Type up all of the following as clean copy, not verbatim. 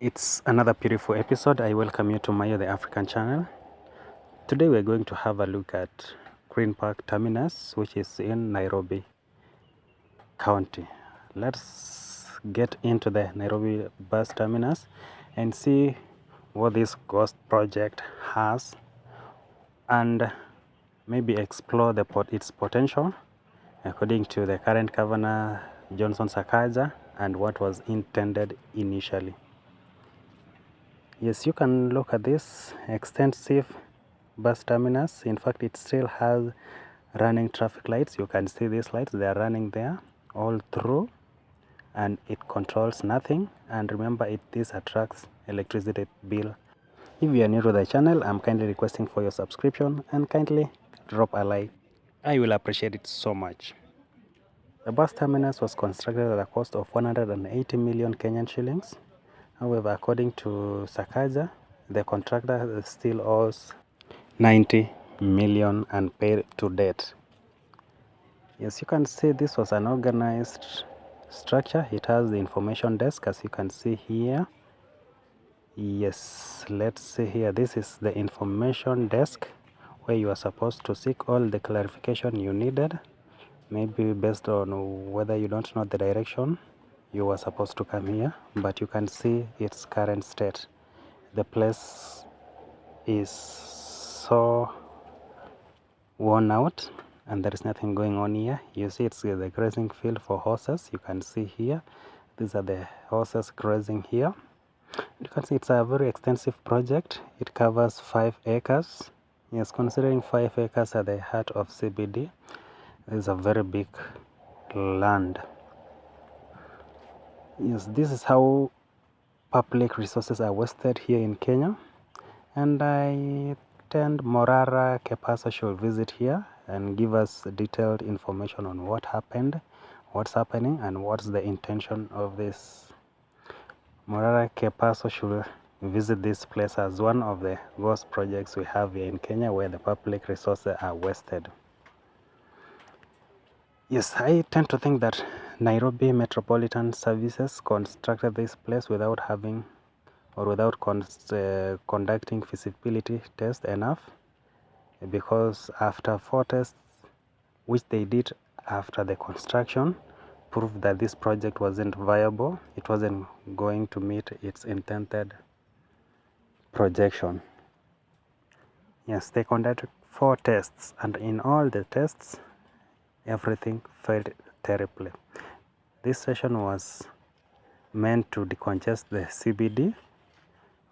It's another beautiful episode. I welcome you to my the African channel. Today we're going to have a look at Green Park Terminus, which is in Nairobi County. Let's get into the Nairobi bus terminus and see what this ghost project has, and maybe explore its potential according to the current governor Johnson Sakaja and what was intended initially. Yes, you can look at this extensive bus terminus. In fact, it still has running traffic lights. You can see these lights, they are running there all through, and it controls nothing. And remember, this attracts electricity bill. If you are new to the channel, I'm kindly requesting for your subscription and kindly drop a like. I will appreciate it so much. The bus terminus was constructed at a cost of 180 million Kenyan shillings. However, according to Sakaja, the contractor still owes 90 million unpaid to date. Yes, you can see this was an organized structure. It has the information desk, as you can see here. Yes, let's see here. This is the information desk where you are supposed to seek all the clarification you needed. Maybe based on whether you don't know the direction, you were supposed to come here, but you can see its current state. The place is so worn out and there is nothing going on here. You see it's the grazing field for horses. You can see here, these are the horses grazing here. You can see it's a very extensive project. It covers 5 acres. Yes, considering 5 acres at the heart of CBD, it's a very big land. Yes, this is how public resources are wasted here in Kenya, and I intend MORARA KEBASO should visit here and give us detailed information on what happened, what's happening, and what's the intention of this. MORARA KEBASO should visit this place as one of the ghost projects we have here in Kenya where the public resources are wasted. Yes, I tend to think that Nairobi Metropolitan Services constructed this place without having or without conducting feasibility test enough, because after 4 tests which they did after the construction proved that this project wasn't viable. It wasn't going to meet its intended projection. Yes, they conducted 4 tests, and in all the tests everything failed terribly. This session was meant to decongest the CBD,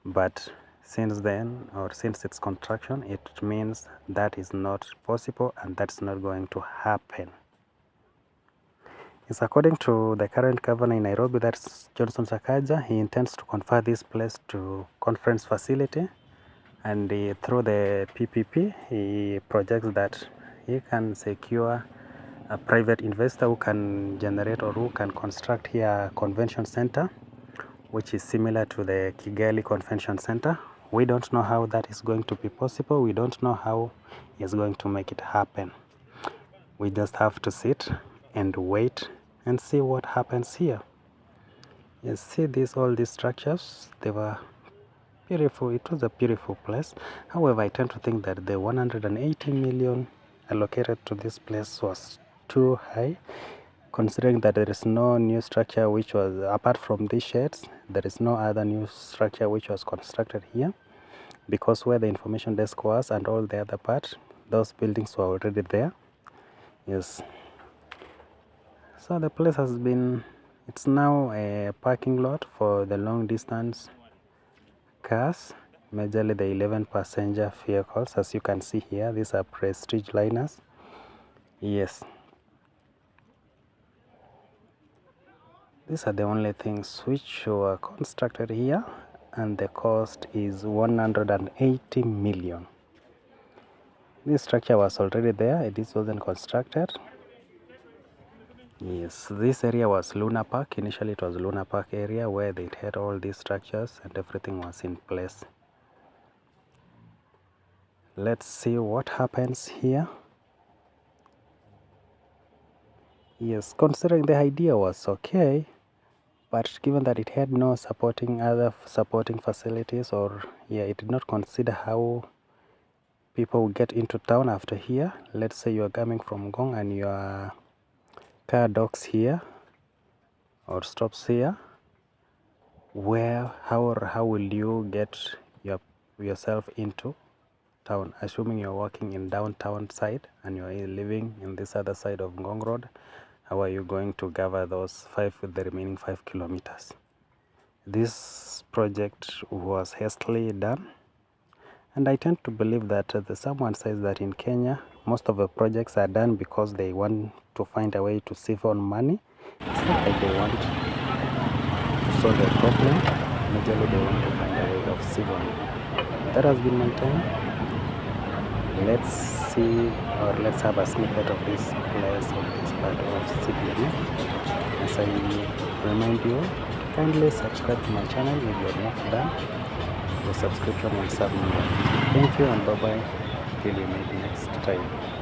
but since then, or since its construction, it means that is not possible and that's not going to happen. It's according to the current governor in Nairobi, that's Johnson Sakaja. He intends to convert this place to conference facility, and through the PPP he projects that he can secure a private investor who can generate or who can construct here a convention center which is similar to the Kigali Convention Center. We don't know how that is going to be possible. We don't know how he is going to make it happen. We just have to sit and wait and see what happens here. You see all these structures, they were beautiful. It was a beautiful place. However, I tend to think that the 180 million allocated to this place was too high, considering that there is no new structure which was, apart from these sheds, there is no other new structure which was constructed here, because where the information desk was and all the other part, those buildings were already there. Yes, so the place has been, it's now a parking lot for the long distance cars, majorly the 11 passenger vehicles. As you can see here, these are prestige liners. Yes, these are the only things which were constructed here, and the cost is 180 million. This structure was already there, this wasn't constructed. Yes, this area was Luna Park. Initially it was Luna Park area where they had all these structures and everything was in place. Let's see what happens here. Yes, considering the idea was okay, But given that it had no other supporting facilities, or yeah, it did not consider how people will get into town after here. Let's say you are coming from Ngong and your car docks here or stops here. How will you get yourself into town, assuming you're working in downtown side and you're living in this other side of Ngong Road? How are you going to cover those the remaining 5 kilometers? This project was hastily done, and I tend to believe that someone says that in Kenya most of the projects are done because they want to find a way to save on money. It's not like they want to solve a problem. Majorly they want to find a way of saving. That has been my time. Let's see, or let's have a snippet of this place, of this part of CBN. As I remind you, kindly subscribe to my channel if you have not done. The subscription will serve me well. Thank you and bye bye till we meet next time.